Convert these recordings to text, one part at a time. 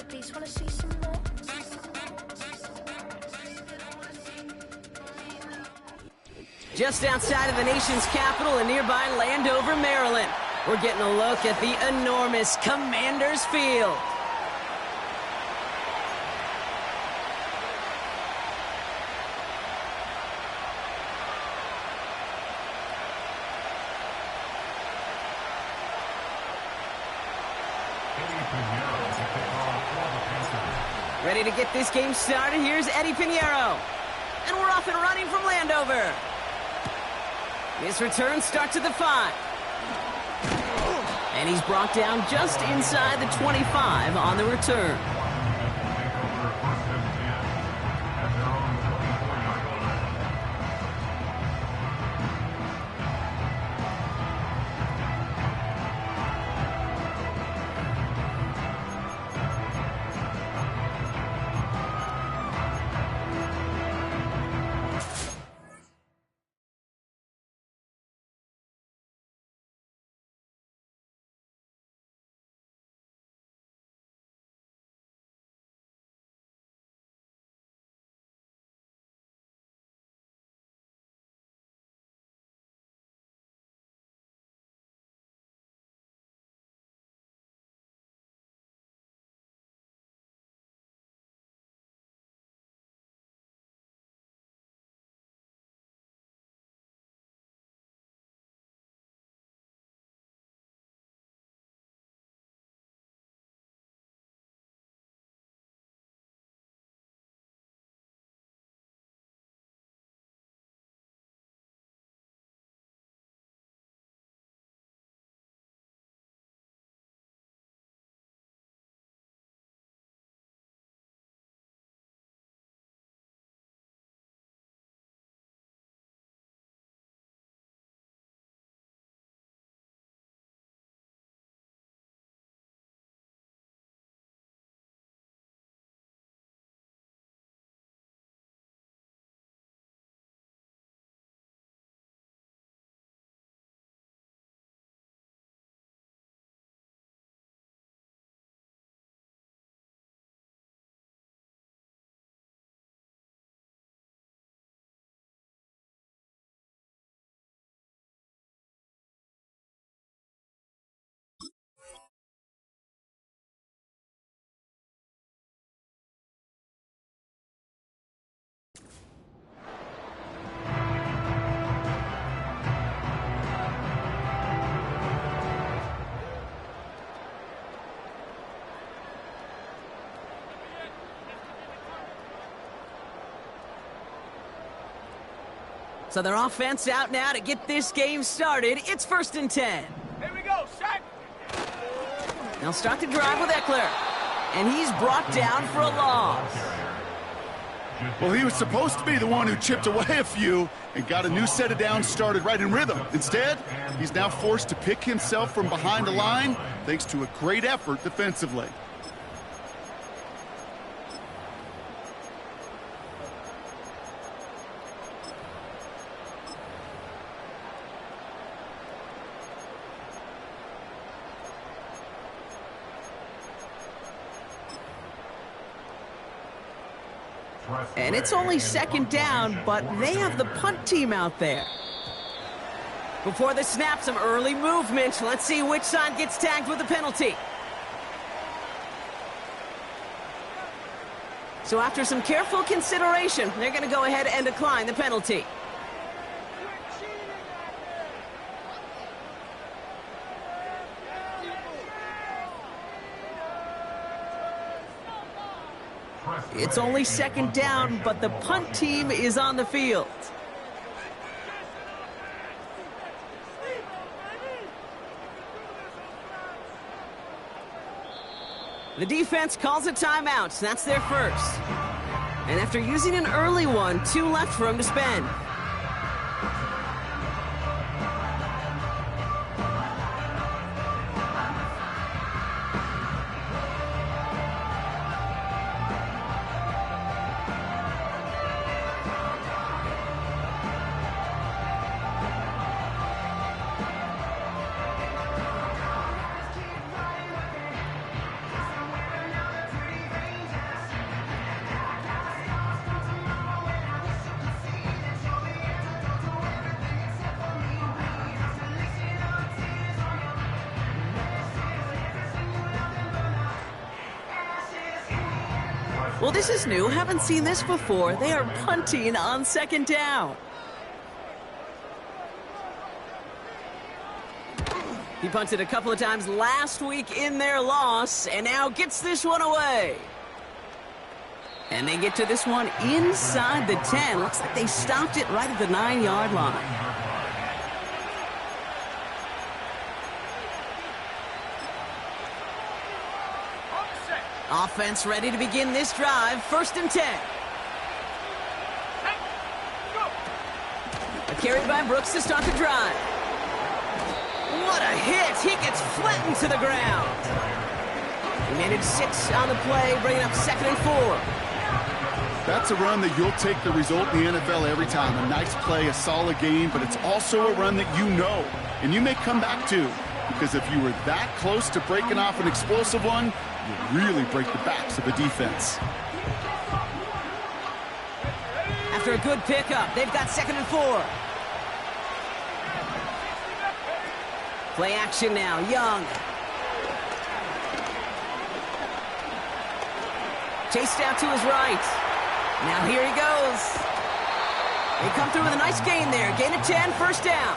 the beast, wanna see some more? Just outside of the nation's capital in nearby Landover, Maryland, we're getting a look at the enormous Commanders Field. Ready to get this game started, here's Eddie Pinheiro. And we're off and running from Landover. His return starts at the 5. And he's brought down just inside the 25 on the return. So their offense out now to get this game started. It's 1st and 10. Here we go, set! They'll start the drive with Eckler. And he's brought down for a loss. Well, he was supposed to be the one who chipped away a few and got a new set of downs started right in rhythm. Instead, he's now forced to pick himself from behind the line thanks to a great effort defensively. And it's only 2nd down, but they have the punt team out there. Before the snap, some early movement. Let's see which side gets tagged with a penalty. So after some careful consideration, they're going to go ahead and decline the penalty. It's only 2nd down, but the punt team is on the field. The defense calls a timeout. That's their first. And after using an early one, 2 left for him to spend. Well, this is new. Haven't seen this before. They are punting on second down. He punted a couple of times last week in their loss, and now gets this one away. And they get to this one inside the 10. Looks like they stopped it right at the 9-yard line. Offense ready to begin this drive. 1st and 10. A carry by Brooks to start the drive. What a hit. He gets flattened to the ground. He managed 6 on the play, bringing up 2nd and 4. That's a run that you'll take the result in the NFL every time. A nice play, a solid game, but it's also a run that you know and you may come back to, because if you were that close to breaking off an explosive one, you really break the backs of the defense. After a good pickup, they've got 2nd and 4. Play action now. Young. Chased out to his right. Now here he goes. They come through with a nice gain there. Gain of 10, 1st down.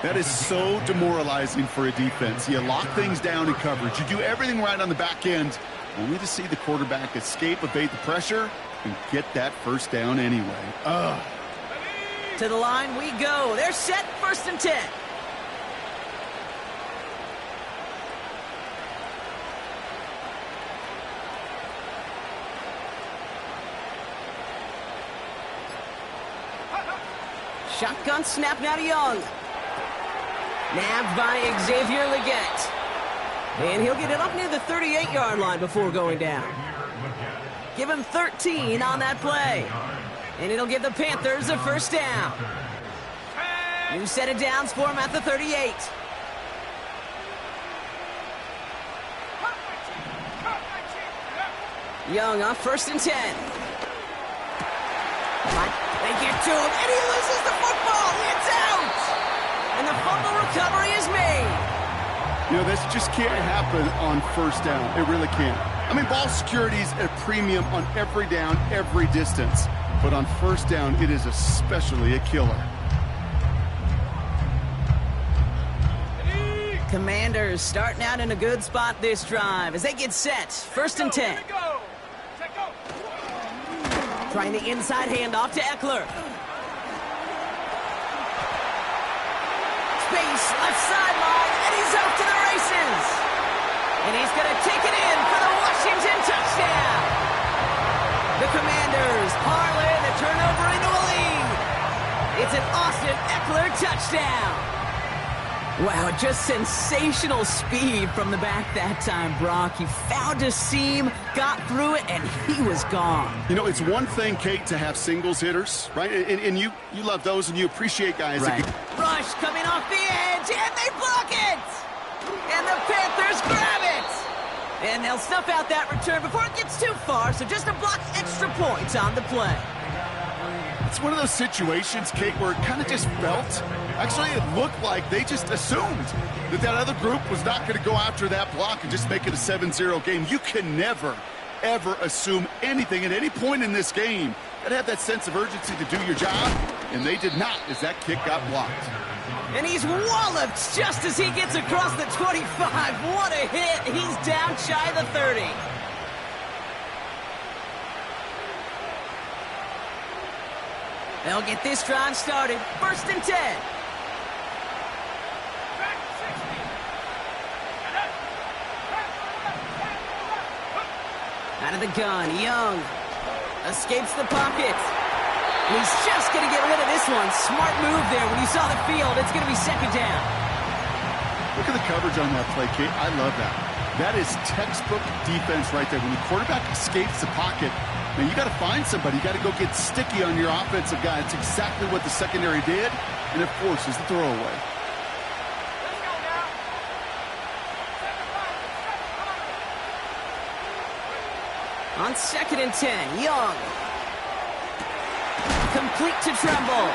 That is so demoralizing for a defense. You lock things down in coverage. You do everything right on the back end, only to see the quarterback escape, evade the pressure, and get that 1st down anyway. Ugh. To the line we go. They're set. 1st and 10. Shotgun snap now to Young. Nabbed by Xavier Leggett. And he'll get it up near the 38-yard line before going down. Give him 13 on that play. And it'll give the Panthers a 1st down. New set of downs for him at the 38. Young on 1st and 10. They get to him, and he loses the football. It's out! And the fumble recovery is made. You know, this just can't happen on 1st down. It really can't. I mean, ball security is at a premium on every down, every distance. But on 1st down, it is especially a killer. Commanders starting out in a good spot this drive as they get set. 1st and 10. Trying the inside handoff to Eckler. Space, left sideline, and he's off to the races. And he's going to take it in for the Washington touchdown. The Commanders parlay the turnover into a lead. It's an Austin Eckler touchdown. Wow, just sensational speed from the back that time, Brock. He found a seam, got through it, and he was gone. You know, it's one thing, Kate, to have singles hitters, right? And you love those, and you appreciate guys. Right. Rush coming off the edge, and they block it! And the Panthers grab it! And they'll snuff out that return before it gets too far, so just a block extra points on the play. It's one of those situations, Kate, where it kind of just felt, actually it looked like they just assumed that other group was not going to go after that block and just make it a 7-0 game. You can never, ever assume anything at any point in this game. You gotta have that sense of urgency to do your job, and they did not as that kick got blocked. And he's walloped just as he gets across the 25. What a hit. He's down shy of the 30. They'll get this drive started. 1st and 10. Out of the gun, Young escapes the pocket. He's just going to get rid of this one. Smart move there. When you saw the field, it's going to be 2nd down. Look at the coverage on that play, Kate. I love that. That is textbook defense right there. When the quarterback escapes the pocket, man, you got to find somebody. You got to go get sticky on your offensive guy. It's exactly what the secondary did, and it forces the throwaway. On 2nd and 10, Young. Complete to Tremble.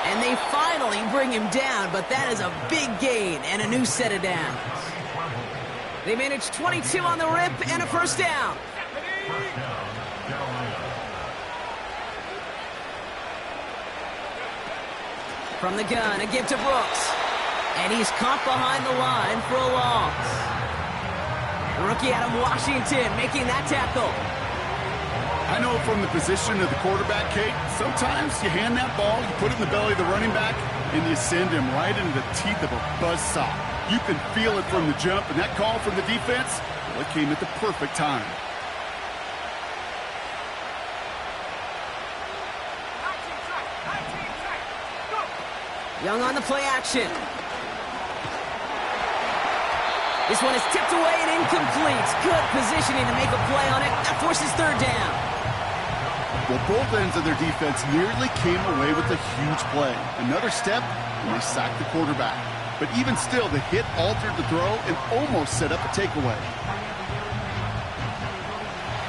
And they finally bring him down, but that is a big gain and a new set of downs. They managed 22 on the rip and a 1st down. From the gun, a give to Brooks. And he's caught behind the line for a loss. Rookie out of Washington making that tackle. I know from the position of the quarterback, Kate, sometimes you hand that ball, you put it in the belly of the running back, and you send him right into the teeth of a buzzsaw. You can feel it from the jump, and that call from the defense, well, it came at the perfect time. Young on the play action. This one is tipped away and incomplete. Good positioning to make a play on it. That forces third down. Well, both ends of their defense nearly came away with a huge play. Another step, and they sacked the quarterback. But even still, the hit altered the throw and almost set up a takeaway.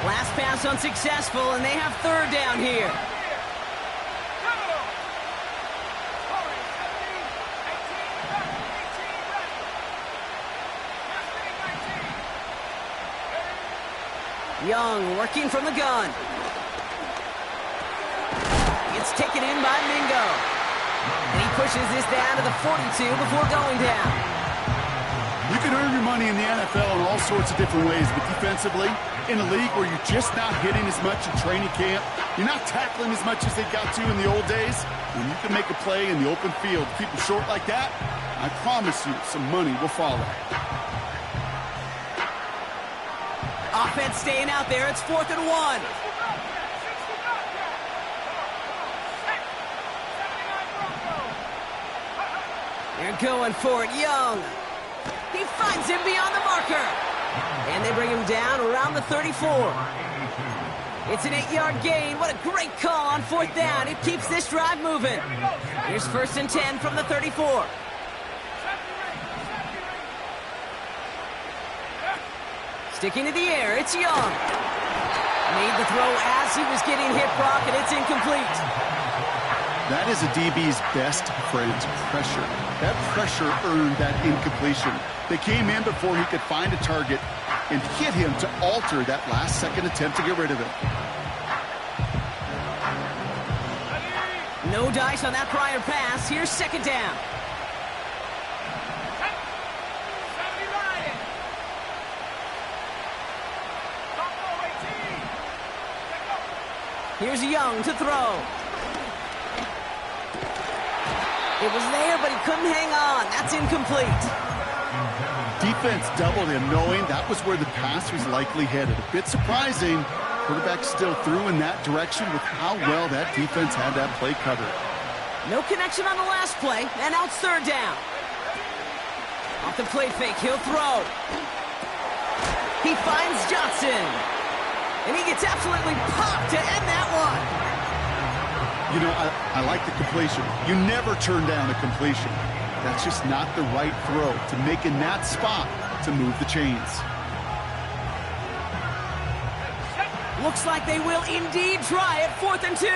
Last pass unsuccessful, and they have third down here. Young working from the gun. It's taken in by Mingo. And he pushes this down to the 42 before going down. You can earn your money in the NFL in all sorts of different ways, but defensively, in a league where you're just not hitting as much in training camp, you're not tackling as much as they got to in the old days, when you can make a play in the open field, keep them short like that, I promise you some money will follow. Offense staying out there. It's 4th and 1. They're going for it. Young. He finds him beyond the marker. And they bring him down around the 34. It's an 8-yard gain. What a great call on 4th down. It keeps this drive moving. Here's 1st and 10 from the 34. Sticking to the air, it's Young. Made the throw as he was getting hit, Brock, and it's incomplete. That is a DB's best friend, pressure. That pressure earned that incompletion. They came in before he could find a target and hit him to alter that last-second attempt to get rid of it. No dice on that prior pass. Here's 2nd down. Here's Young to throw. It was there, but he couldn't hang on. That's incomplete. Defense doubled him, knowing that was where the pass was likely headed. A bit surprising. Quarterback still threw in that direction with how well that defense had that play covered. No connection on the last play, and now it's 3rd down. Off the play fake, he'll throw. He finds Johnson. And he gets absolutely popped to end that one. You know, I like the completion. You never turn down a completion. That's just not the right throw to make in that spot to move the chains. Looks like they will indeed try it. 4th and 2.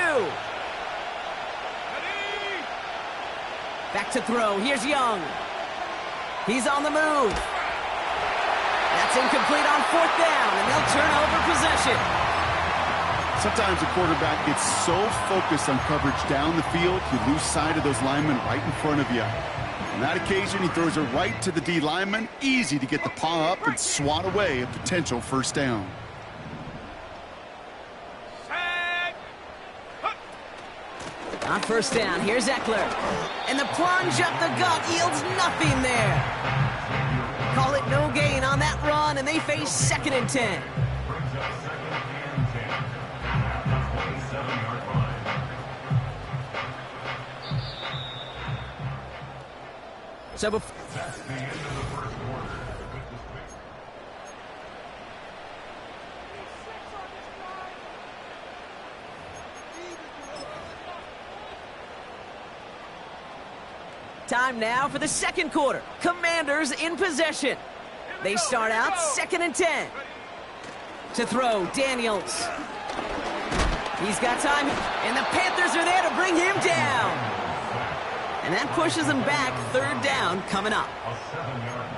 Back to throw. Here's Young. He's on the move. That's incomplete on 4th down, and they'll turn over possession. Sometimes a quarterback gets so focused on coverage down the field, you lose sight of those linemen right in front of you. On that occasion, he throws it right to the D lineman. Easy to get the paw up and swat away a potential 1st down. On 1st down, here's Eckler. And the plunge up the gut yields nothing there. Call it no gain on that run, and they face 2nd and 10. So before... Time now for the 2nd quarter. Commanders in possession. They start out 2nd and 10. To throw, Daniels. He's got time, and the Panthers are there to bring him down. And that pushes him back. 3rd down coming up.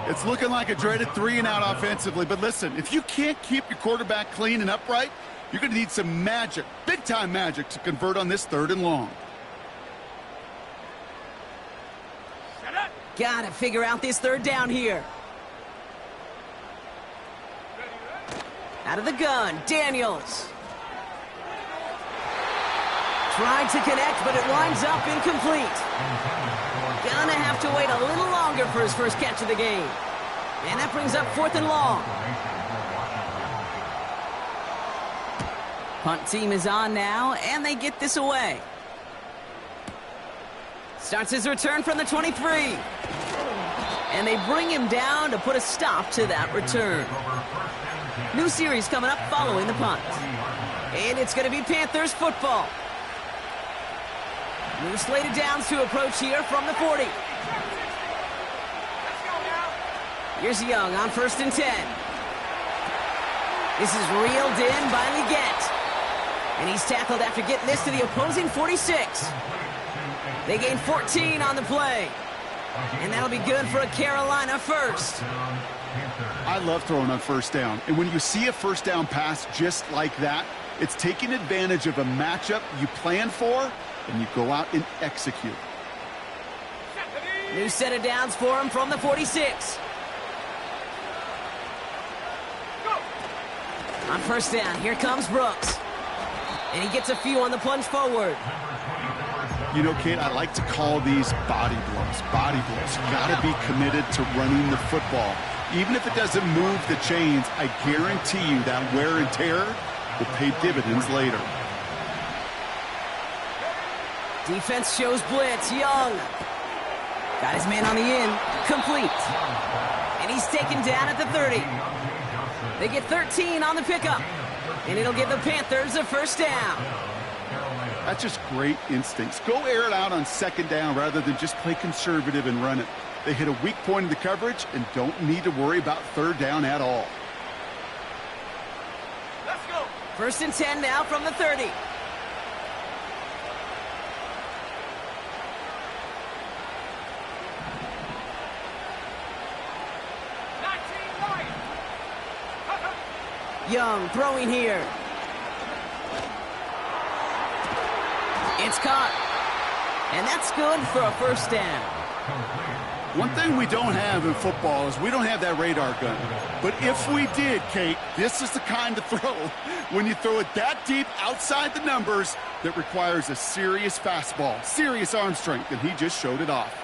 It's looking like a dreaded 3-and-out offensively, but listen, if you can't keep your quarterback clean and upright, you're going to need some magic, big-time magic, to convert on this 3rd and long. Gotta figure out this 3rd down here. Out of the gun, Daniels. Tried to connect, but it winds up incomplete. Gonna have to wait a little longer for his first catch of the game. And that brings up 4th and long. Punt team is on now, and they get this away. Starts his return from the 23. And they bring him down to put a stop to that return. New series coming up following the punt. And it's going to be Panthers football. New slated downs to approach here from the 40. Here's Young on 1st and 10. This is reeled in by Leggett. And he's tackled after getting this to the opposing 46. They gain 14 on the play. And that'll be good for a Carolina first. I love throwing on 1st down. And when you see a 1st down pass just like that, it's taking advantage of a matchup you plan for, and you go out and execute. New set of downs for him from the 46. On 1st down, here comes Brooks. And he gets a few on the plunge forward. You know, Kate, I like to call these body blows. Body blows. You got to be committed to running the football. Even if it doesn't move the chains, I guarantee you that wear and tear will pay dividends later. Defense shows blitz. Young. Got his man on the in. Complete. And he's taken down at the 30. They get 13 on the pickup. And it'll give the Panthers a 1st down. That's just great instincts. Go air it out on 2nd down rather than just play conservative and run it. They hit a weak point in the coverage and don't need to worry about 3rd down at all. Let's go. 1st and 10 now from the 30. Young throwing here. It's caught. And that's good for a 1st down. One thing we don't have in football is we don't have that radar gun. But if we did, Kate, this is the kind of throw when you throw it that deep outside the numbers that requires a serious fastball, serious arm strength, and he just showed it off.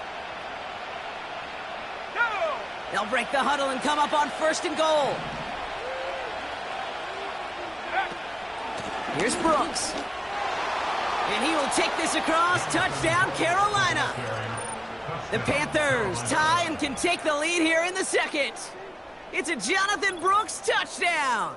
They'll break the huddle and come up on 1st and goal. Here's Brooks. And he will take this across. Touchdown, Carolina. The Panthers tie and can take the lead here in the 2nd. It's a Jonathan Brooks touchdown.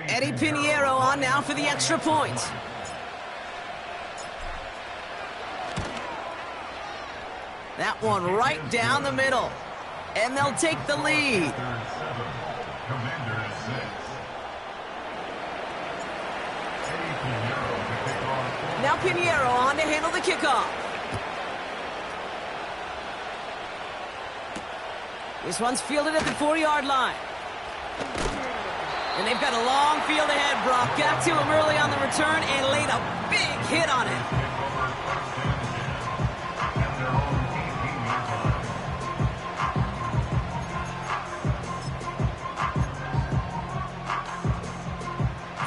Eddie Pinheiro on now for the extra point. That one right down the middle. And they'll take the lead. Now Pinheiro on to handle the kickoff. This one's fielded at the 4-yard line. And they've got a long field ahead, Brock. Got to him early on the return and laid a big hit on it.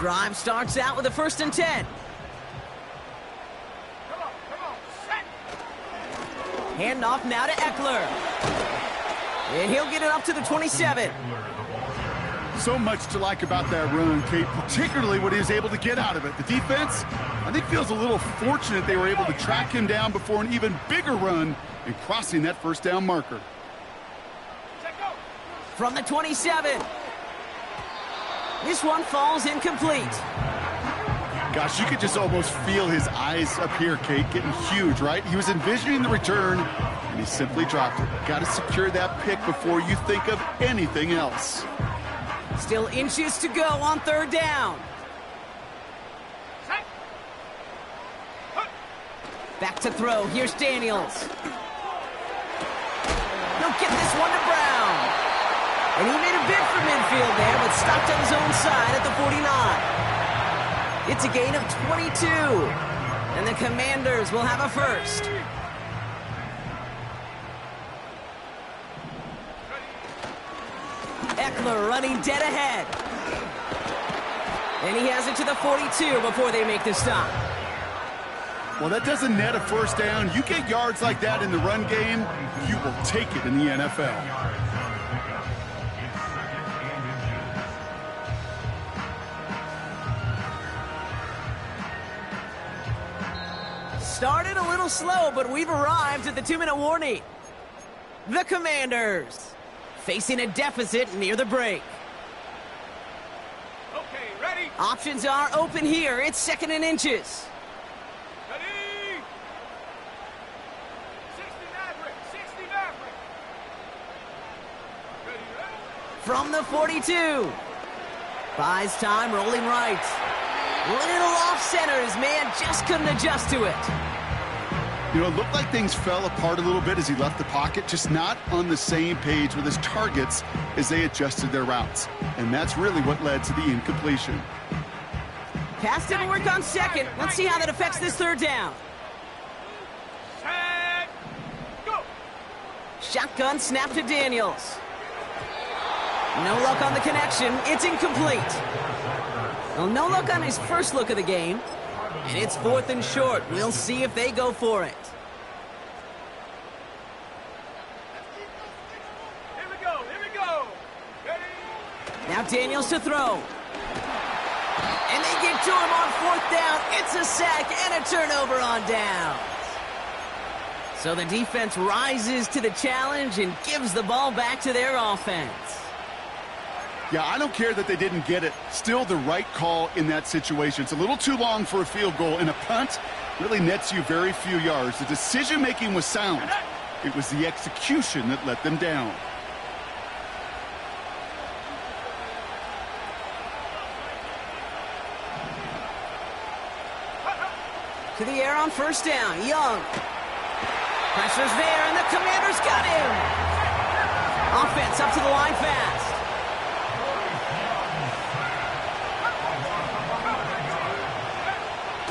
Drive starts out with a 1st and 10. Handoff now to Eckler. And he'll get it up to the 27. So much to like about that run, Kate, particularly what he was able to get out of it. The defense, I think, feels a little fortunate they were able to track him down before an even bigger run and crossing that 1st down marker. From the 27. This one falls incomplete. Gosh, you could just almost feel his eyes up here, Kate, getting huge, right? He was envisioning the return, and he simply dropped it. Got to secure that pick before you think of anything else. Still inches to go on 3rd down. Back to throw. Here's Daniels. He'll get this one to Brown. And he made a bid for midfield there, but stopped on his own side at the 49. It's a gain of 22. And the Commanders will have a first. Eckler running dead ahead. And he has it to the 42 before they make the stop. Well, that doesn't net a first down. You get yards like that in the run game, you will take it in the NFL. Started a little slow, but we've arrived at the 2-minute warning. The Commanders facing a deficit near the break. Okay, ready? Options are open here. It's 2nd and inches. Ready? 60 Maverick, 60 Maverick. Ready? From the 42. Buys time, rolling right. Little off center. His man just couldn't adjust to it. You know, it looked like things fell apart a little bit as he left the pocket, just not on the same page with his targets as they adjusted their routes. And that's really what led to the incompletion. Pass didn't work on 2nd. Let's see how that affects this 3rd down. Set, go. Shotgun snap to Daniels. No luck on the connection. It's incomplete. Well, no luck on his first look of the game. And it's 4th and short. We'll see if they go for it. Here we go, here we go. Ready? Now Daniels to throw. And they get to him on 4th down. It's a sack and a turnover on downs. So the defense rises to the challenge and gives the ball back to their offense. Yeah, I don't care that they didn't get it. Still the right call in that situation. It's a little too long for a field goal, and a punt really nets you very few yards. The decision-making was sound. It was the execution that let them down. To the air on 1st down. Young. Pressure's there, and the Commanders got him. Offense up to the line fast.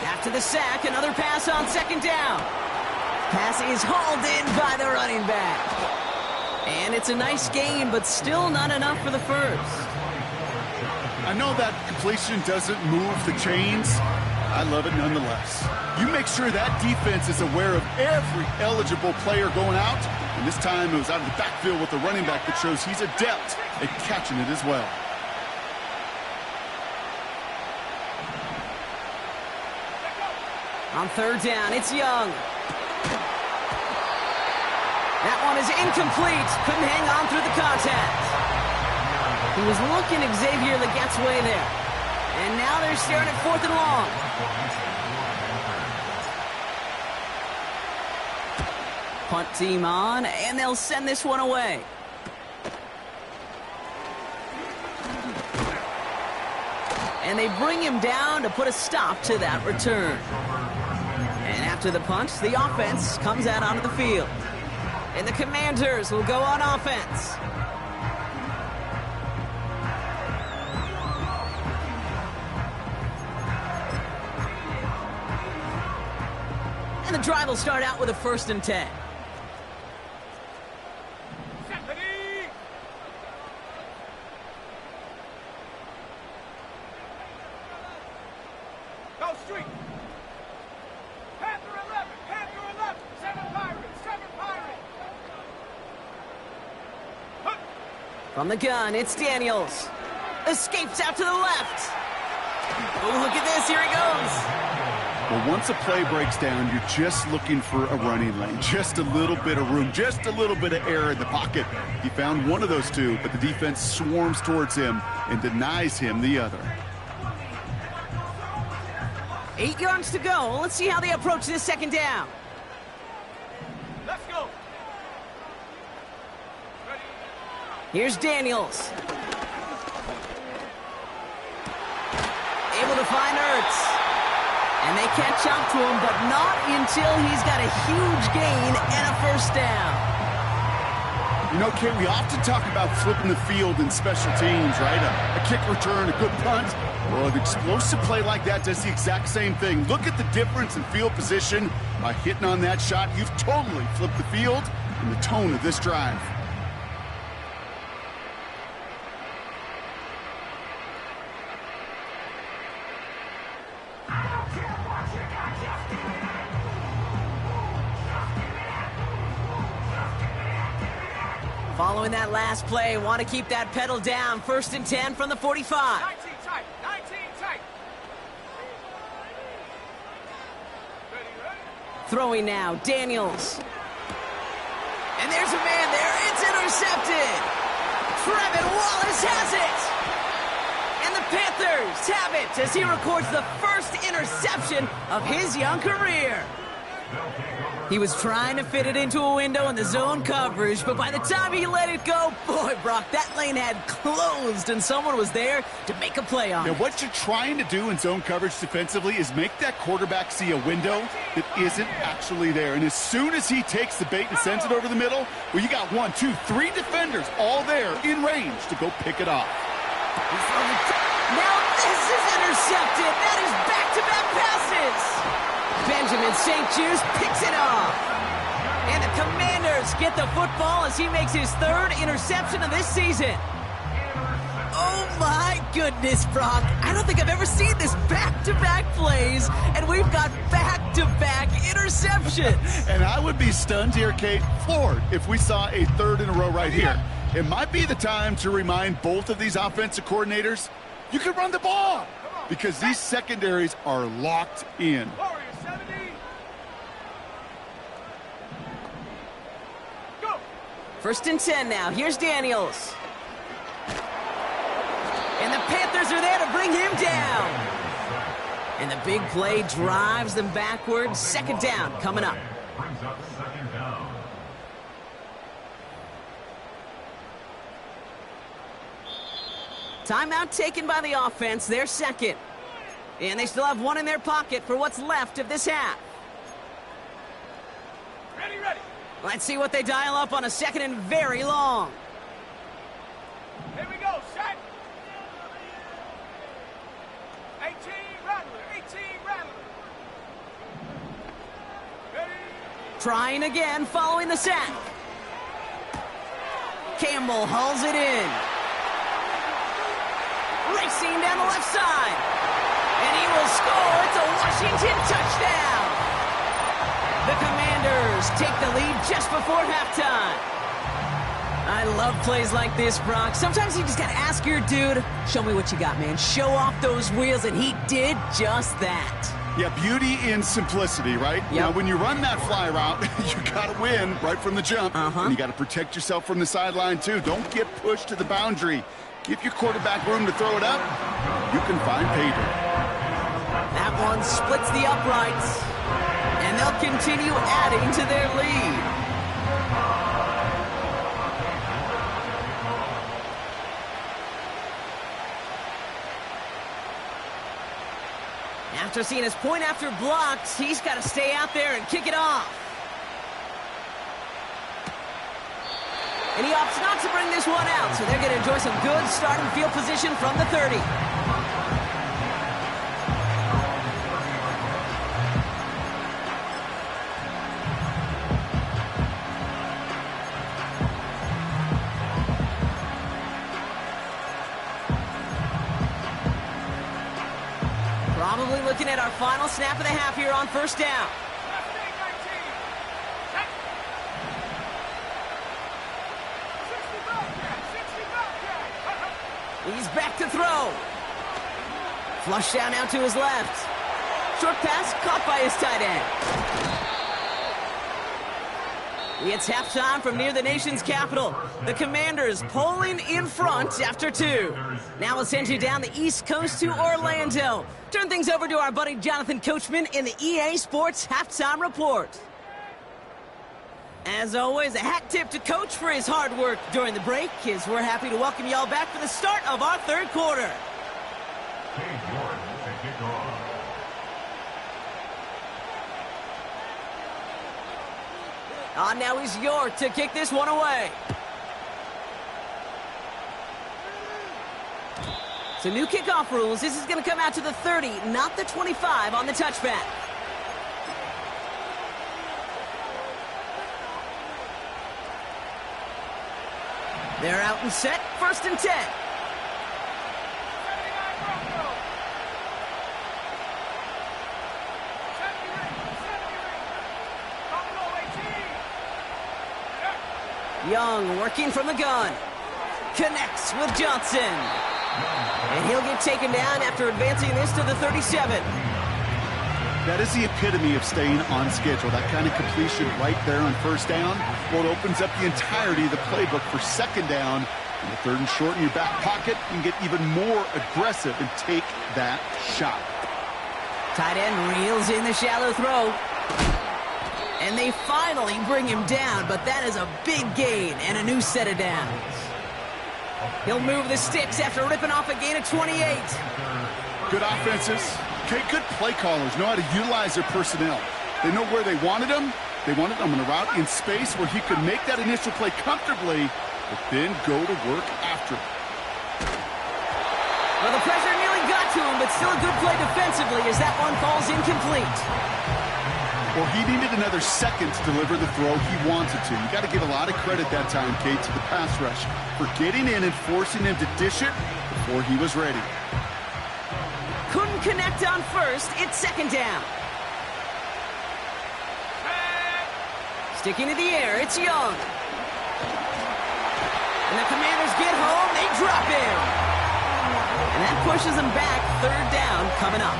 After the sack, another pass on 2nd down. Pass is hauled in by the running back. And it's a nice gain, but still not enough for the first. I know that completion doesn't move the chains. I love it nonetheless. You make sure that defense is aware of every eligible player going out. And this time it was out of the backfield with the running back that shows he's adept at catching it as well. On 3rd down, it's Young. That one is incomplete. Couldn't hang on through the contact. He was looking Xavier Legette's way there. And now they're staring at 4th and long. Punt team on, and they'll send this one away. And they bring him down to put a stop to that return. And after the punt, the offense comes out onto the field. And the Commanders will go on offense. And the drive will start out with a 1st and 10. Ready? Go street. Panther 11, Panther 11, 7 Pirates, 7 Pirates. Hup. From the gun, it's Daniels. Escapes out to the left. Oh, look at this. Here he goes. Well, once a play breaks down, you're just looking for a running lane. Just a little bit of room, just a little bit of air in the pocket. He found one of those two, but the defense swarms towards him and denies him the other. 8 yards to go. Let's see how they approach this 2nd down. Let's go. Ready? Here's Daniels. Able to find Ertz. And they catch up to him, but not until he's got a huge gain and a first down. You know, Kate, we often talk about flipping the field in special teams, right? A kick return, a good punt. Well, an explosive play like that does the exact same thing. Look at the difference in field position. By hitting on that shot, you've totally flipped the field and the tone of this drive. Following that last play, want to keep that pedal down. 1st and 10 from the 45. 19 tight. 19 tight. Throwing now, Daniels. And there's a man there. It's intercepted. Trevin Wallace has it. And the Panthers have it as he records the first interception of his young career. He was trying to fit it into a window in the zone coverage, but by the time he let it go, boy, Brock, that lane had closed, and someone was there to make a play on it. What you're trying to do in zone coverage defensively is make that quarterback see a window that isn't actually there. And as soon as he takes the bait and sends it over the middle, well, you got 1, 2, 3 defenders all there in range to go pick it off. Now this is intercepted. That is back-to-back passes. Benjamin St. Just picks it off. And the Commanders get the football as he makes his 3rd interception of this season. Oh my goodness, Brock. I don't think I've ever seen this back-to-back plays, and we've got back-to-back interceptions. And I would be stunned here, Kate, floored, if we saw a 3rd in a row right here. It might be the time to remind both of these offensive coordinators, you can run the ball, because these secondaries are locked in. 1st and 10 now. Here's Daniels. And the Panthers are there to bring him down. And the big play drives them backwards. 2nd down coming up. Brings up 2nd down. Timeout taken by the offense. They're 2nd. And they still have 1 in their pocket for what's left of this half. Ready, ready. Let's see what they dial up on a 2nd and very long. Here we go, set. 18 Rattler, 18 Rattler. Ready. Trying again following the sack. Campbell hauls it in. Racing down the left side. And he will score. It's a Washington touchdown. The Commanders take the lead just before halftime. I love plays like this, Brock. Sometimes you just got to ask your dude, show me what you got, man. Show off those wheels, and he did just that. Yeah, beauty in simplicity, right? Yep. Now, when you run that fly route, you got to win right from the jump. And you got to protect yourself from the sideline, too. Don't get pushed to the boundary. Give your quarterback room to throw it up. You can find pay dirt. That one splits the uprights. And they'll continue adding to their lead. After seeing his point after blocked, he's got to stay out there and kick it off. And he opts not to bring this one out, so they're going to enjoy some good starting field position from the 30. Probably looking at our final snap of the half here on 1st down. He's back to throw. Flush down now to his left. Short pass caught by his tight end. It's halftime from near the nation's capital. The Commanders pulling in front after 2. Now we'll send you down the East Coast to Orlando. Turn things over to our buddy Jonathan Coachman in the EA Sports Halftime Report. As always, a hat tip to Coach for his hard work during the break, as we're happy to welcome y'all back for the start of our 3rd quarter. Now he's York to kick this one away. So new kickoff rules. This is going to come out to the 30, not the 25 on the touchback. They're out and set. 1st and 10. 79 Broncos. 70 ring. 70 ring. Buffalo 18. Young working from the gun. Connects with Johnson. And he'll get taken down after advancing this to the 37. That is the epitome of staying on schedule. That kind of completion right there on 1st down. Well, it opens up the entirety of the playbook for 2nd down. In the 3rd and short in your back pocket, you can get even more aggressive and take that shot. Tight end reels in the shallow throw. And they finally bring him down, but that is a big gain and a new set of downs. He'll move the sticks after ripping off a gain of 28. Good offenses. Okay, good play callers know how to utilize their personnel. They know where they wanted them. They wanted them on a route in space where he could make that initial play comfortably, but then go to work after it. Well, the pressure nearly got to him, but still a good play defensively as that one falls incomplete. Well, he needed another second to deliver the throw he wanted to. You got to give a lot of credit that time, Kate, to the pass rush for getting in and forcing him to dish it before he was ready. Couldn't connect on 1st. It's 2nd down. Sticking to the air, it's Young. And the Commanders get home, they drop him. And that pushes them back. 3rd down coming up.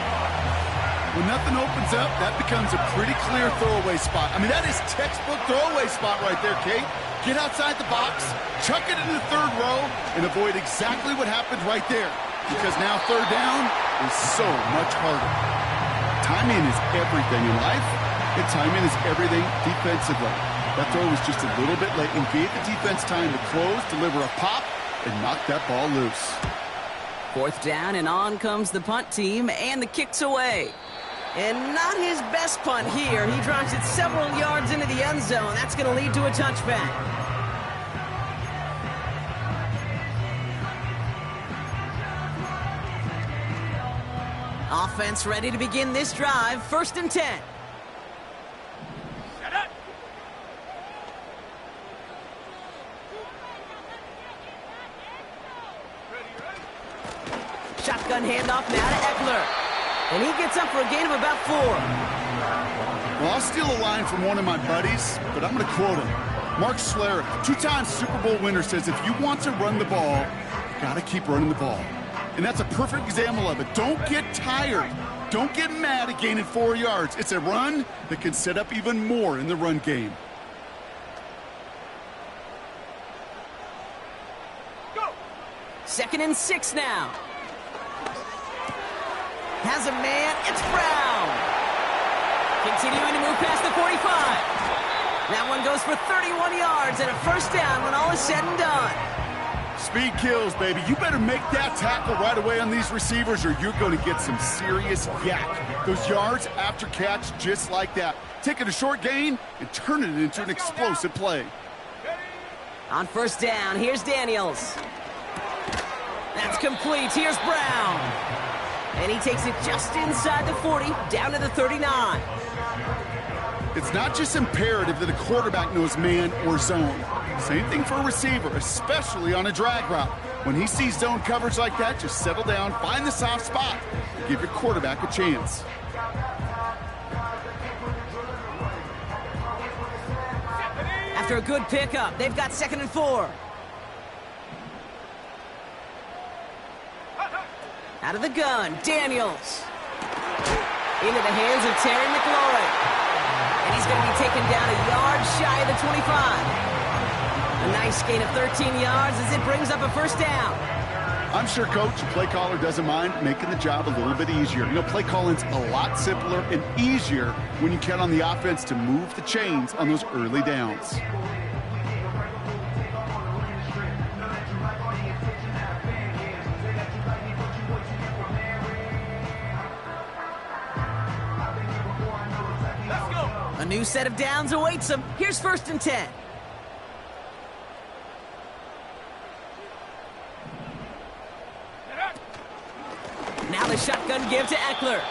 When nothing opens up, that becomes a pretty clear throwaway spot. I mean, that is textbook throwaway spot right there, Kate. Get outside the box, chuck it into the 3rd row, and avoid exactly what happened right there. Because now 3rd down is so much harder. Timing is everything in life, and timing is everything defensively. That throw was just a little bit late and gave the defense time to close, deliver a pop, and knock that ball loose. 4th down, and on comes the punt team, and the kick's away. And not his best punt here. He drops it several yards into the end zone. That's going to lead to a touchback. Offense ready to begin this drive. 1st and 10. Set up. Shotgun handoff now to Eckler. And he gets up for a gain of about 4. Well, I'll steal a line from one of my buddies, but I'm going to quote him. Mark Schlereth, 2-time Super Bowl winner, says if you want to run the ball, you got to keep running the ball. And that's a perfect example of it. Don't get tired. Don't get mad at gaining 4 yards. It's a run that can set up even more in the run game. Go. 2nd and 6 now. Has a man, it's Brown. Continuing to move past the 45. That one goes for 31 yards and a 1st down when all is said and done. Speed kills, baby. You better make that tackle right away on these receivers or you're going to get some serious yak. Those yards after catch just like that. Taking a short gain and turning it into an explosive play. On 1st down, here's Daniels. That's complete. Here's Brown. And he takes it just inside the 40, down to the 39. It's not just imperative that a quarterback knows man or zone. Same thing for a receiver, especially on a drag route. When he sees zone coverage like that, just settle down, find the soft spot, and give your quarterback a chance. After a good pickup, they've got 2nd and 4. Out of the gun, Daniels. Into the hands of Terry McLaurin. And he's going to be taken down a yard shy of the 25. A nice gain of 13 yards as it brings up a 1st down. I'm sure Coach, the play caller, doesn't mind making the job a little bit easier. You know, play calling's a lot simpler and easier when you count on the offense to move the chains on those early downs. new set of downs awaits them. Here's 1st and 10. Now the shotgun give to Eckler.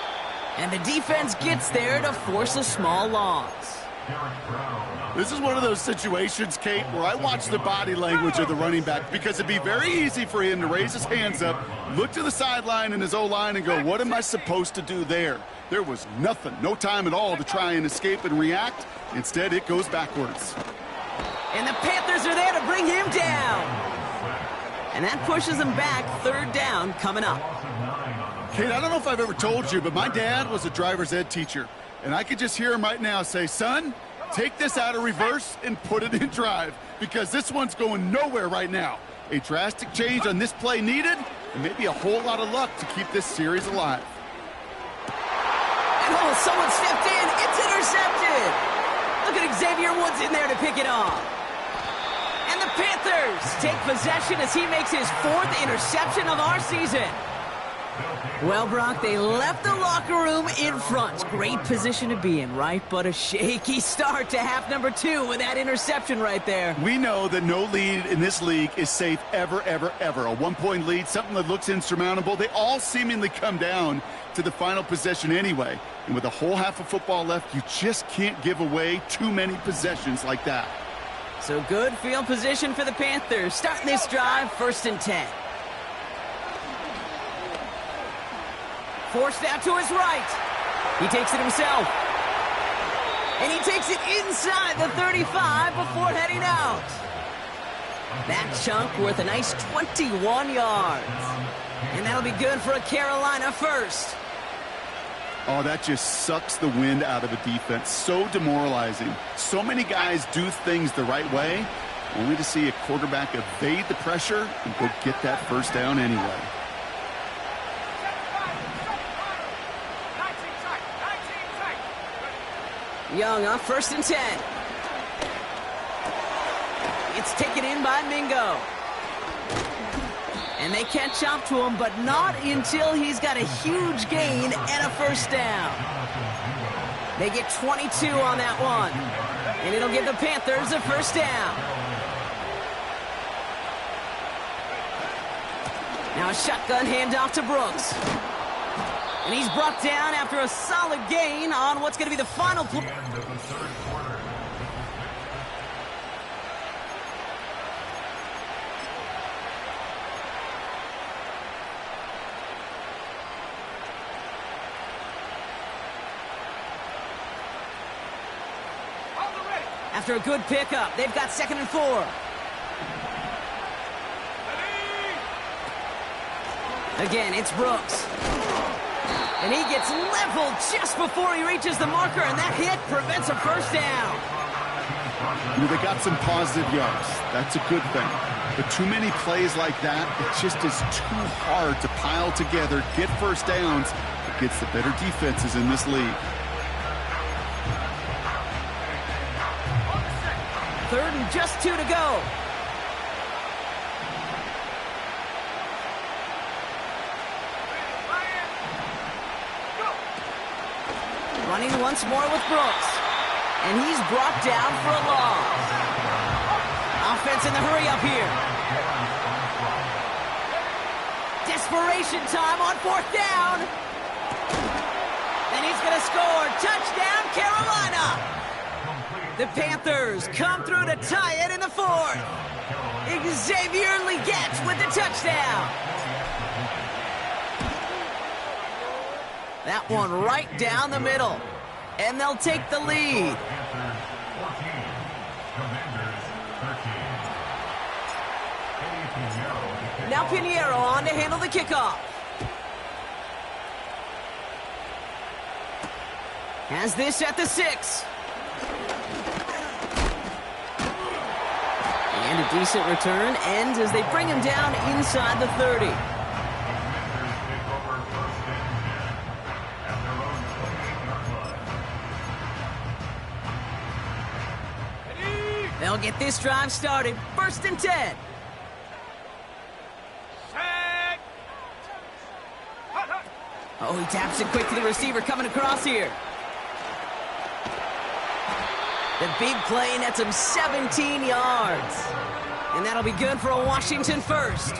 And the defense gets there to force a small loss. This is one of those situations, Kate, where I watch the body language of the running back because it'd be very easy for him to raise his hands up, look to the sideline in his O-line and go, what am I supposed to do there? There was nothing, no time at all to try and escape and react. Instead, it goes backwards. And the Panthers are there to bring him down. And that pushes him back. 3rd down coming up. Kate, I don't know if I've ever told you, but my dad was a driver's ed teacher. And I could just hear him right now say, son, take this out of reverse and put it in drive because this one's going nowhere right now. A drastic change on this play needed and maybe a whole lot of luck to keep this series alive. And oh, someone stepped in. It's intercepted. Look at Xavier Woods in there to pick it off. And the Panthers take possession as he makes his 4th interception of our season. Well, Brock, they left the locker room in front. Great position to be in, right? But a shaky start to half number 2 with that interception right there. We know that no lead in this league is safe ever, ever, ever. A 1-point lead, something that looks insurmountable. They all seemingly come down to the final possession anyway. And with a whole half of football left, you just can't give away too many possessions like that. So good field position for the Panthers. Starting this drive, 1st and 10. Forced out to his right. He takes it himself. And he takes it inside the 35 before heading out. That chunk worth a nice 21 yards. And that'll be good for a Carolina first. Oh, that just sucks the wind out of a defense. So demoralizing. So many guys do things the right way, only to see a quarterback evade the pressure and go get that 1st down anyway. Young on 1st and 10. It's taken in by Mingo. And they catch up to him, but not until he's got a huge gain and a 1st down. They get 22 on that one. And it'll give the Panthers a 1st down. Now a shotgun handoff to Brooks. And he's brought down after a solid gain on what's going to be the final play. After a good pickup, they've got 2nd and 4. Again, it's Brooks. And he gets leveled just before he reaches the marker, and that hit prevents a 1st down. They got some positive yards. That's a good thing. But too many plays like that, it just is too hard to pile together, get 1st downs against the better defenses in this league. 3rd and just 2 to go. Running once more with Brooks. And he's brought down for a loss. Offense in the hurry up here. Desperation time on 4th down. And he's going to score. Touchdown, Carolina. The Panthers come through to tie it in the 4th. Xavier Legette with the touchdown. That one right down the middle. And they'll take the lead. Now Pinheiro on to handle the kickoff. Has this at the 6. And a decent return ends as they bring him down inside the 30. They'll get this drive started. 1st and 10. Oh, he taps it quick to the receiver coming across here. The big play nets him 17 yards. And that'll be good for a Washington first.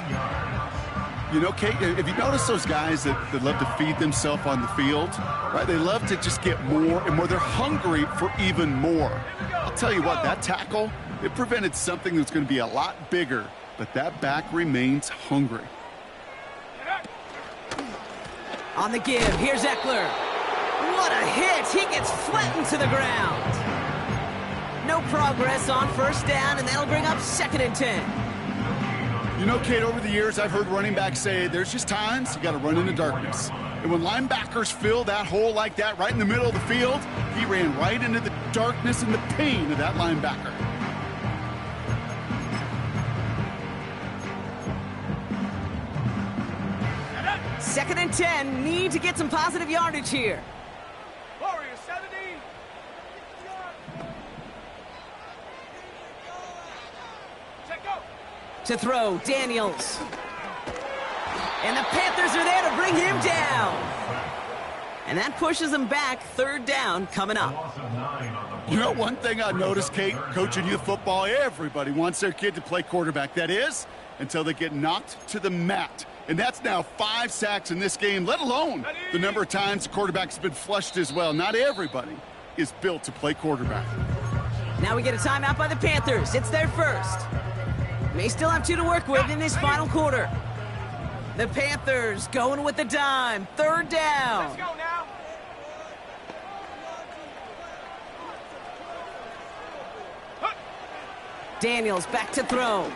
You know, Kate, if you notice those guys that love to feed themselves on the field, right? They love to just get more and more. They're hungry for even more. I'll tell you what, that tackle, it prevented something that's going to be a lot bigger, but that back remains hungry. On the give, here's Eckler. What a hit! He gets flattened to the ground. No progress on first down, and that'll bring up 2nd and 10. You know, Kate, over the years, I've heard running backs say there's just times you got to run in the darkness. And when linebackers fill that hole like that right in the middle of the field, he ran right into the darkness and the pain of that linebacker. Second and 10, need to get some positive yardage here. Warriors 70. Check go. To throw, Daniels. And the Panthers are there to bring him down. And that pushes him back. 3rd down coming up. You know, one thing I noticed, Kate, coaching youth football, everybody wants their kid to play quarterback. That is, until they get knocked to the mat. And that's now 5 sacks in this game, let alone the number of times the quarterback's been flushed as well. Not everybody is built to play quarterback. Now we get a timeout by the Panthers. It's their first. They still have 2 to work with in this final quarter. The Panthers going with the dime. 3rd down. Let's go now. Daniels back to throw.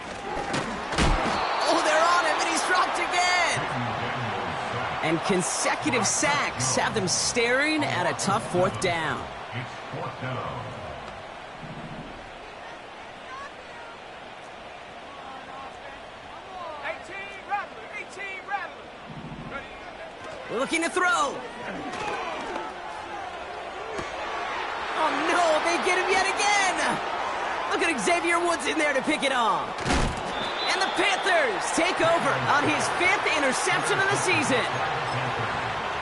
Oh, they're on him, and he's dropped again. And consecutive sacks have them staring at a tough 4th down. It's 4th down. Looking to throw. Oh, no, they get him yet again. Look at Xavier Woods in there to pick it off. And the Panthers take over on his 5th interception of the season.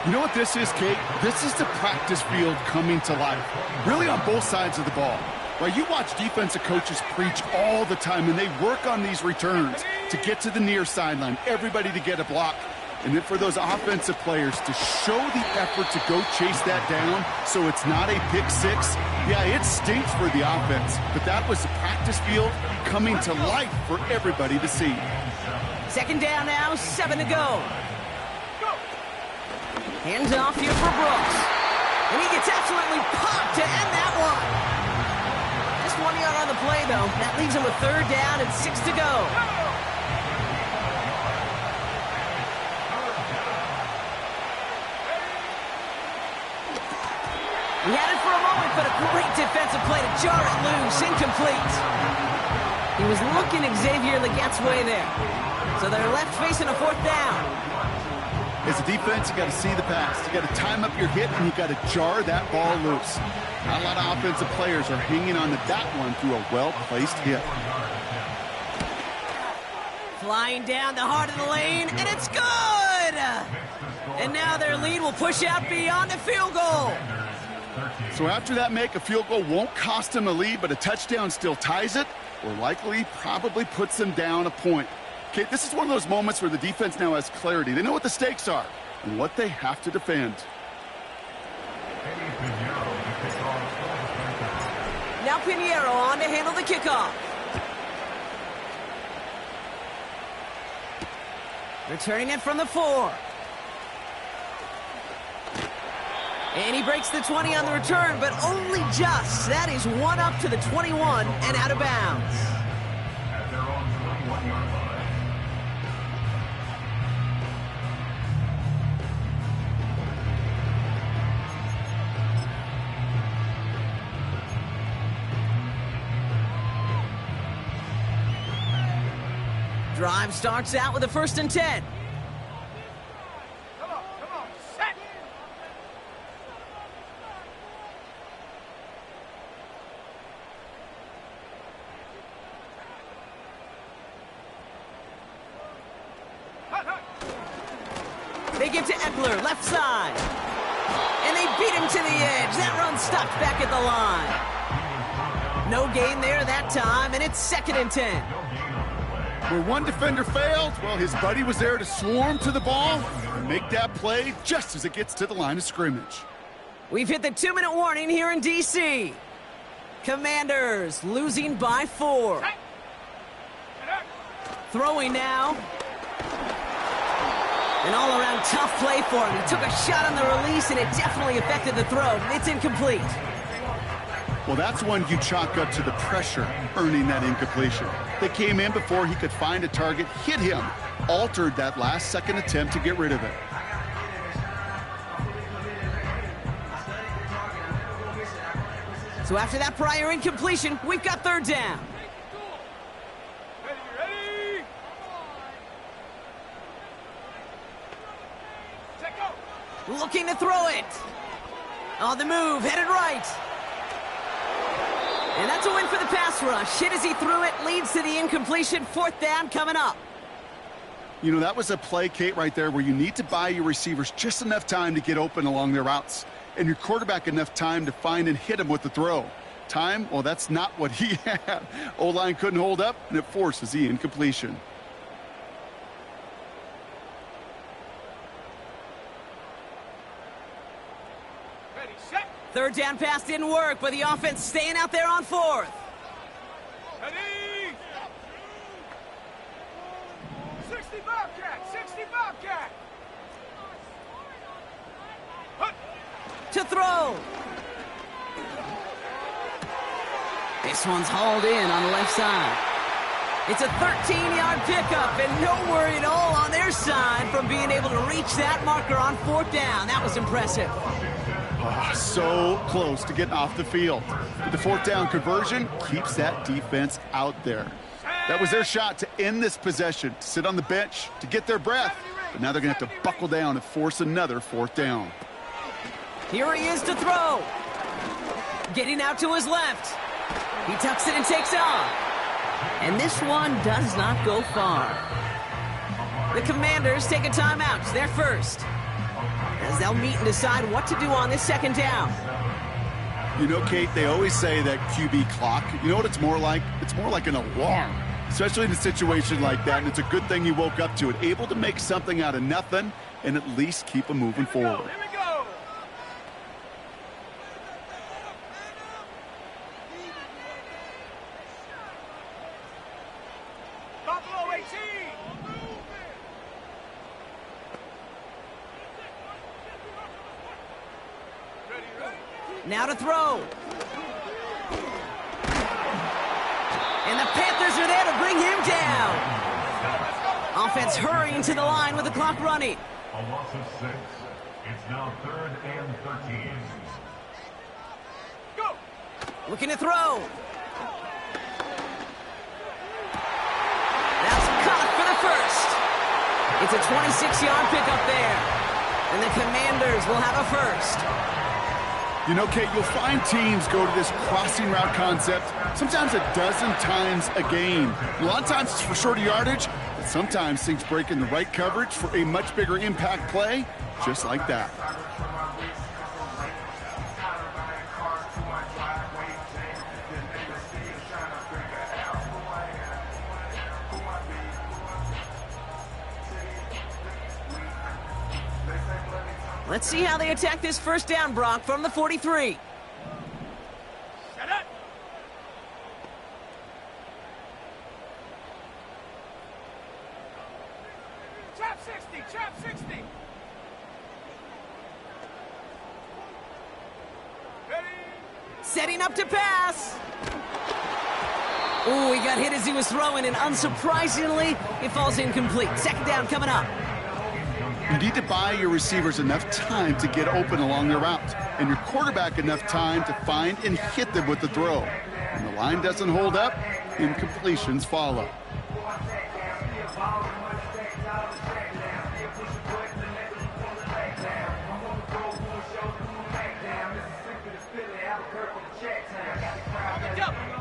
You know what this is, Kate? This is the practice field coming to life, really on both sides of the ball. Right, you watch defensive coaches preach all the time, and they work on these returns to get to the near sideline, everybody to get a block. And then for those offensive players to show the effort to go chase that down so it's not a pick six, yeah, it stinks for the offense. But that was the practice field coming to life for everybody to see. 2nd down now, 7 to go. Hands off here for Brooks. And he gets absolutely popped to end that one. Just 1 yard on the play, though. That leaves him with 3rd down and 6 to go. He had it for a moment, but a great defensive play to jar it loose. Incomplete. He was looking Xavier Legette's way there. So they're left facing a 4th down. As a defense, you got to see the pass. You got to time up your hit, and you got to jar that ball loose. Not a lot of offensive players are hanging on to that one through a well-placed hit. Flying down the heart of the lane, and it's good! And now their lead will push out beyond a field goal. So after that make, a field goal won't cost them a lead, but a touchdown still ties it, or likely probably puts them down a point. Okay, this is one of those moments where the defense now has clarity. They know what the stakes are and what they have to defend. Now Pinheiro on to handle the kickoff. Returning it from the 4. And he breaks the 20 on the return, but only just. That is 1 up to the 21 and out of bounds. At their own 21-yard line. Drive starts out with a 1st and 10. Come on, set. They give to Eckler, left side. And they beat him to the edge. That run stopped back at the line. No gain there that time, and it's 2nd and 10. Where one defender failed, well, his buddy was there to swarm to the ball and make that play just as it gets to the line of scrimmage. We've hit the 2-minute warning here in D.C. Commanders losing by 4. Throwing now. An all-around tough play for him. He took a shot on the release, and it definitely affected the throw. It's incomplete. Well, that's one you chalk up to the pressure earning that incompletion. They came in before he could find a target, hit him, altered that last-second attempt to get rid of it. So after that prior incompletion, we've got 3rd down. Ready? Set go. Looking to throw it. On the move, headed right. And that's a win for the pass rush. Hit as he threw it, leads to the incompletion. 4th down coming up. You know, that was a play, Kate, right there where you need to buy your receivers just enough time to get open along their routes, and your quarterback enough time to find and hit him with the throw. Time, well, that's not what he had. O-line couldn't hold up, and it forces the incompletion. Ready, set. 3rd down pass didn't work, but the offense staying out there on 4th. Ready. 60 Bobcat, 60 Bobcat. Hut. To throw. This one's hauled in on the left side. It's a 13-yard pickup, and no worry at all on their side from being able to reach that marker on 4th down. That was impressive. Oh, so close to getting off the field. But the 4th down conversion keeps that defense out there. That was their shot to end this possession, to sit on the bench, to get their breath. But now they're going to have to buckle down and force another 4th down. Here he is to throw. Getting out to his left. He tucks it and takes off. And this one does not go far. The Commanders take a timeout. They're first, as they'll meet and decide what to do on this 2nd down. You know, Kate, they always say that QB clock, you know what it's more like? It's more like an alarm, especially in a situation like that, and it's a good thing you woke up to it, able to make something out of nothing and at least keep them moving forward. Here we go. Buffalo 18. Ready. Now to throw. And the Panthers are there to bring him down. Offense hurrying to the line with the clock running. A loss of 6. It's now 3rd and 13. Go. Looking to throw. That's caught for the first. It's a 26-yard pickup there. And the Commanders will have a first. You know, Kate, you'll find teams go to this crossing route concept sometimes a dozen times a game. A lot of times it's for shorter yardage, but sometimes things break in the right coverage for a much bigger impact play, just like that. Let's see how they attack this 1st down, Brock, from the 43. Set it. Chop 60, chop 60. Ready. Setting up to pass. Ooh, he got hit as he was throwing, and unsurprisingly, it falls incomplete. 2nd down coming up. You need to buy your receivers enough time to get open along their route, and your quarterback enough time to find and hit them with the throw. When the line doesn't hold up, incompletions follow.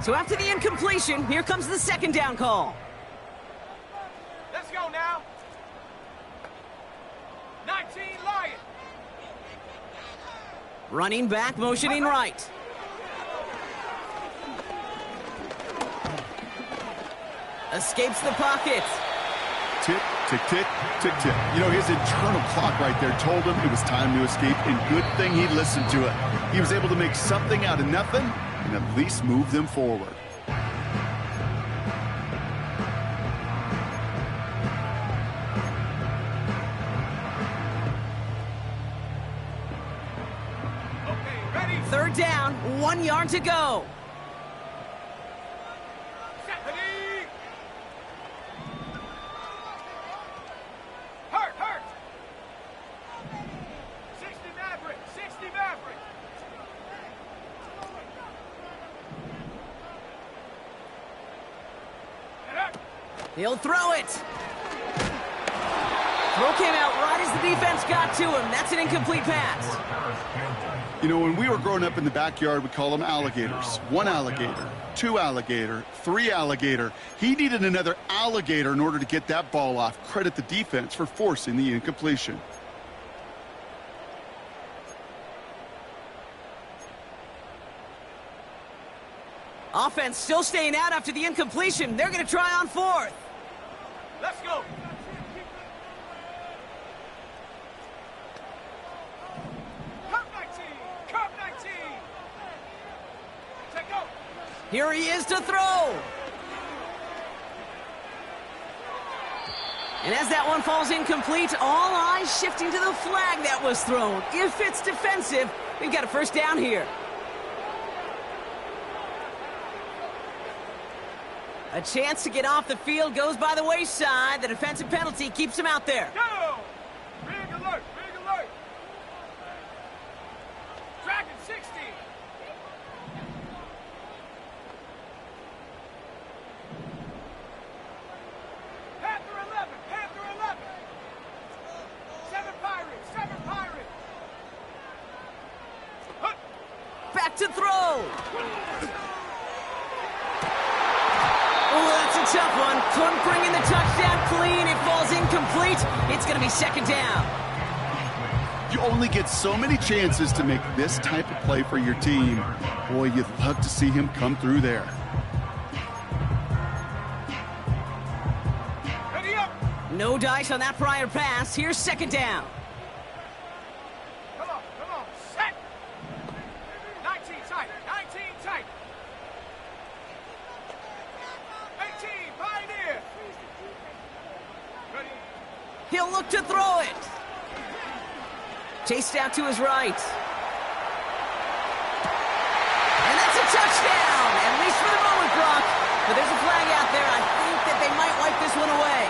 So after the incompletion, here comes the 2nd down call. Let's go now. 19 Lion. Running back, motioning right. Escapes the pocket. Tick, tick, tick, tick, tick. You know, his internal clock right there told him it was time to escape, and good thing he listened to it. He was able to make something out of nothing and at least move them forward. Okay, ready? Third down, 1 yard to go. Ready? Hurt, hurt. 60 Maverick, 60 Maverick. And up. He'll throw it. Throw came out right as the defense got to him. That's an incomplete pass. You know, when we were growing up in the backyard, we call them alligators. 1 alligator, 2 alligator, 3 alligator. He needed another alligator in order to get that ball off. Credit the defense for forcing the incompletion. Offense still staying out after the incompletion. They're going to try on 4th. Let's go. Cup 19, Cup 19. Take go. Here he is to throw. And as that one falls incomplete, all eyes shifting to the flag that was thrown. If it's defensive, we've got a first down here. A chance to get off the field goes by the wayside. The defensive penalty keeps him out there. Go. Big alert, big alert. Dragon 60. Panther 11, Panther 11. 7 Pirates, 7 Pirates. Hup. Back to throw. Oh, that's a tough one. Couldn't bring in the touchdown clean. It falls incomplete. It's going to be second down. You only get so many chances to make this type of play for your team. Boy, you'd love to see him come through there. Ready up. No dice on that prior pass. Here's second down. Come on, set. 19 tight, 19 tight. 18, Pioneer. Ready. He'll look to throw it. Chased out to his right. And that's a touchdown, at least for the moment, Brock. But there's a flag out there. I think that they might wipe this one away.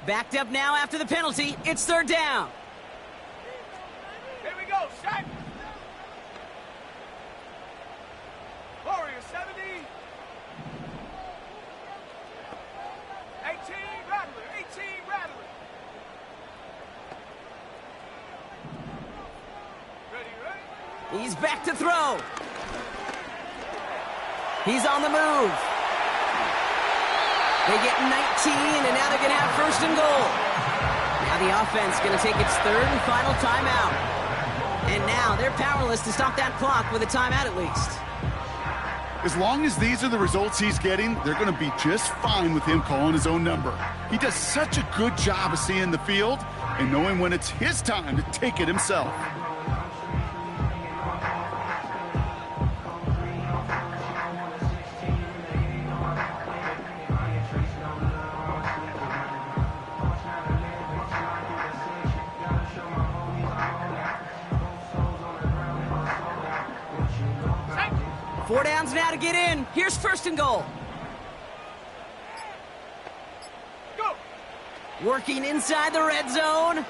Backed up now after the penalty. It's third down. Here we go, set. Warrior 70. 18, Rattler, 18, Rattler. Ready, ready? He's back to throw. He's on the move. They get 19, and now they're going to have first and goal. Now the offense going to take its third and final timeout. And now they're powerless to stop that clock with a timeout at least. As long as these are the results he's getting, they're going to be just fine with him calling his own number. He does such a good job of seeing the field and knowing when it's his time to take it himself. Four downs now to get in. Here's first and goal. Go. Working inside the red zone.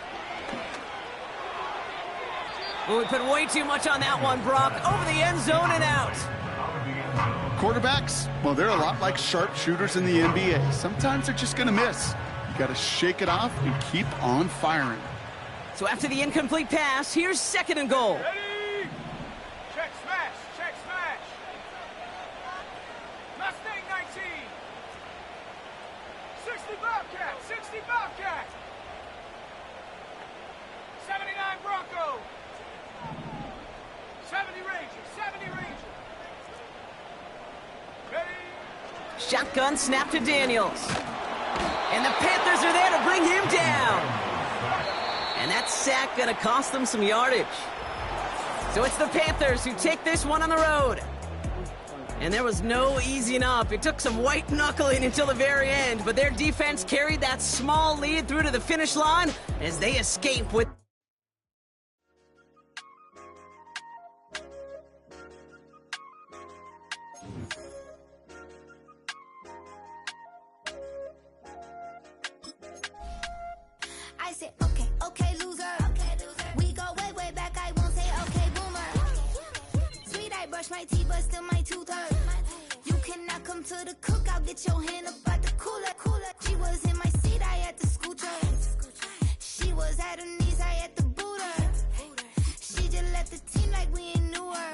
Well, we put way too much on that one, Brock. Over the end zone and out. Quarterbacks, well, they're a lot like sharpshooters in the NBA. Sometimes they're just going to miss. You got to shake it off and keep on firing. So after the incomplete pass, here's second and goal. Ready. Check smash, check smash. Shotgun snap to Daniels. And the Panthers are there to bring him down. And that sack going to cost them some yardage. So it's the Panthers who take this one on the road. And there was no easing up. It took some white knuckling until the very end, but their defense carried that small lead through to the finish line as they escape with... I said, okay, okay, loser. We go way, way back. I won't say, okay, boomer. Sweet, I brush my teeth, but still my tooth hurt. You cannot come to the cookout. Get your hand up out the cooler. She was in my seat. I had to scoot her. She was at her knees. I had to boot her. She just left the team like we ain't knew her.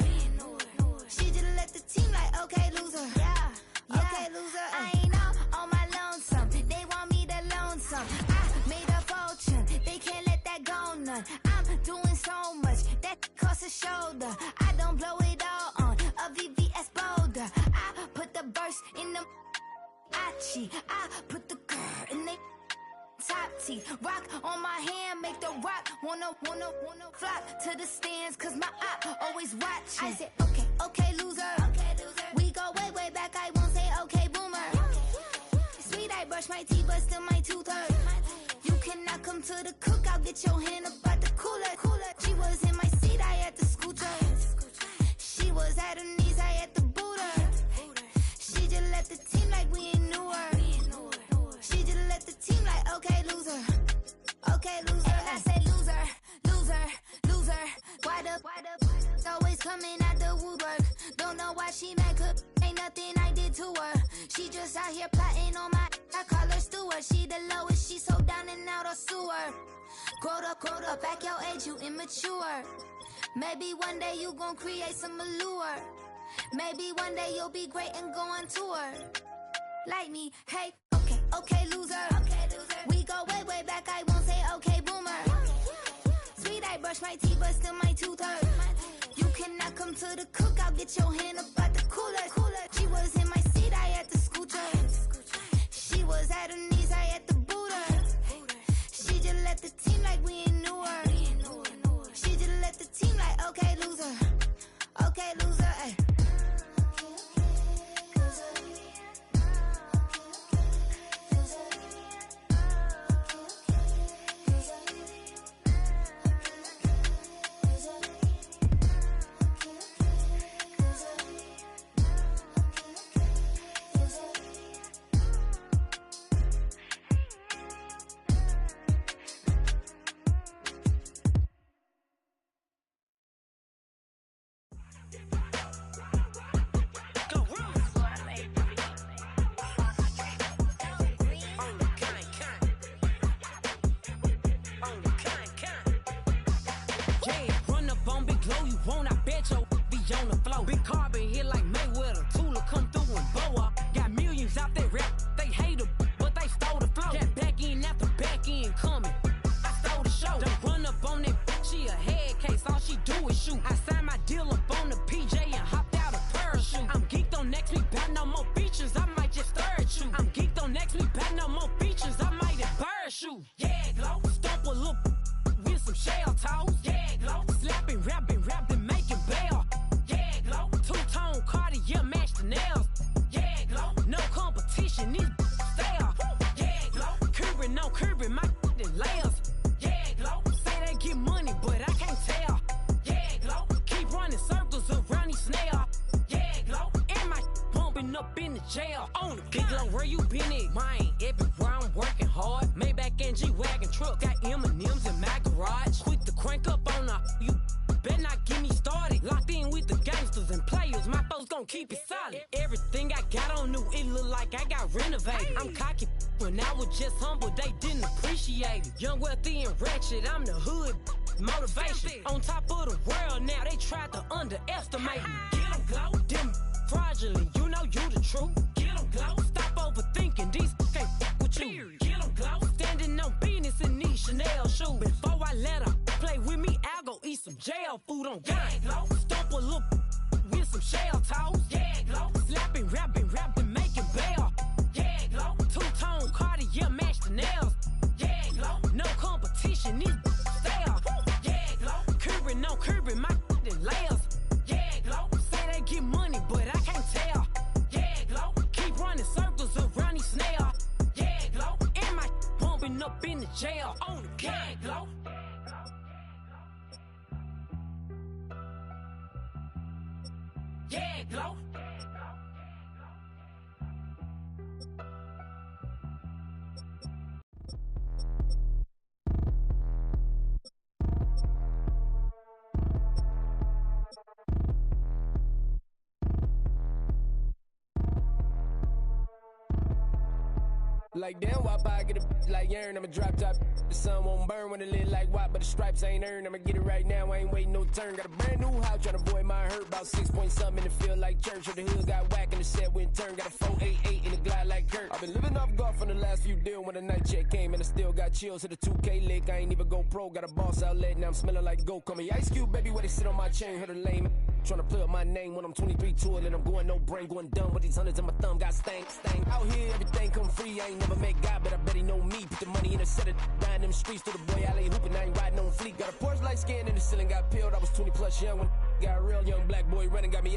She just left the team like, okay, loser. Yeah, okay, loser. I ain't on my lonesome. They want me to loan some. I made a fortune. They can't let that go none. I'm doing so much that costs a shoulder. I don't blow it all on a VVS boulder. I put the verse in the I put the girl in the top T. Rock on my hand, make the rock wanna flop to the stands, cause my eye always watching. I said, okay, okay, loser. We go way, way back. I won't say, okay, boomer. Sweet, I brush my teeth, but still my tooth hurt. You cannot come to the cookout. Get your hand up out the cooler. She was in my seat. I had to scoot her. She was at her knees. I had to boot her. She just left the team like we ain't knew her. She just left the team like, okay, loser. Okay, loser. And I say loser. Why the always coming out the woodwork? Don't know why she mad, cause ain't nothing I did to her. She just out here plotting on my, I call her steward. She the lowest, she so down and out of sewer. Growed up, back your age, you immature. Maybe one day you gon' create some allure. Maybe one day you'll be great and go on tour. Like me, hey, okay, loser. We go way, way back. I won't say, okay, boomer. Sweet, I brush my teeth, but still my tooth hurt. You cannot come to the cookout. Get your hand up out the cooler. She was in my seat. I had to scoot her. She was at her knees. I had to boot her. She just left the team like we ain't knew her. She just left the team like, okay, loser. Okay, loser, ay. Big carbon hit like Mayweather. Tula come through and blow up. Got millions out there rap. They hate her, but they stole the flow. Got back in after back in coming. I stole the show. Don't run up on that bitch. She a head case. All she do is shoot. I signed my deal up on the PJ and hopped out a parachute. I'm geeked on next week. Back no more features. I might just stare at you. I'm geeked on next week. Back no more features. I might embarrass you. Yeah, glow. Stomp a little with some shell toes. Yeah, glow. Slapping, rapping, making bail. Two-tone Cartier match the nails. Yeah, glow. No competition, these stale. Yeah, glow. Curbing, no curbing, my layers. Yeah, glow. Say they get money, but I can't tell. Yeah, glow. Keep running circles around these snails. Yeah, glow. And my bumping up in the jail. On the big glow, where you been at? Mine, everywhere I'm working hard. Maybach and G-Wagon truck. Got M&M's in my garage. Quick to crank up on her. You better not get me started. Locked in with the gangsters and players. My folks gon' keep it solid. Everything I got on new, it look like I got renovated. I'm cocky when I was just humble, they didn't appreciate it. Young, wealthy, and ratchet, I'm the hood motivation. On top of the world now, they tried to underestimate me. Get 'em glow, them fraudulent, you know you the truth. Get 'em glow, stop overthinking, these can't with you. Get 'em glow, standing on business in these Chanel shoes. Before I let her play with me, I'll go eat some jail food on gang. Stomp a little with some shell toes. Yeah, glow. Slapping, rapping, making bail. Yeah, glow. Like damn, why I get a like urn? I'ma drop top. The sun won't burn when it lit like white, but the stripes ain't earned. I'ma get it right now, I ain't waiting no turn. Got a brand new house, tryna avoid my hurt. About 6 point something in the field like church. Or the hood got whack and the set went turn. Got a 488 in the glide like Kurt. I've been living off golf on the last few deals. When the night check came and I still got chills. Hit a 2K lick, I ain't even go pro. Got a boss outlet, now I'm smelling like gold. Call me Ice Cube, baby, where they sit on my chain. Heard a lame tryna play up my name when I'm 23 to it. And I'm going no brain, going dumb with these hundreds in my thumb. Got stank. Out here, everything come free. I ain't never met God, but I bet he know me. Put the money in a set of down them streets to the boy alley hooping. I ain't riding on fleek. Got a Porsche light scan in the ceiling, got peeled. I was 20 plus young when got real young black boy running, got me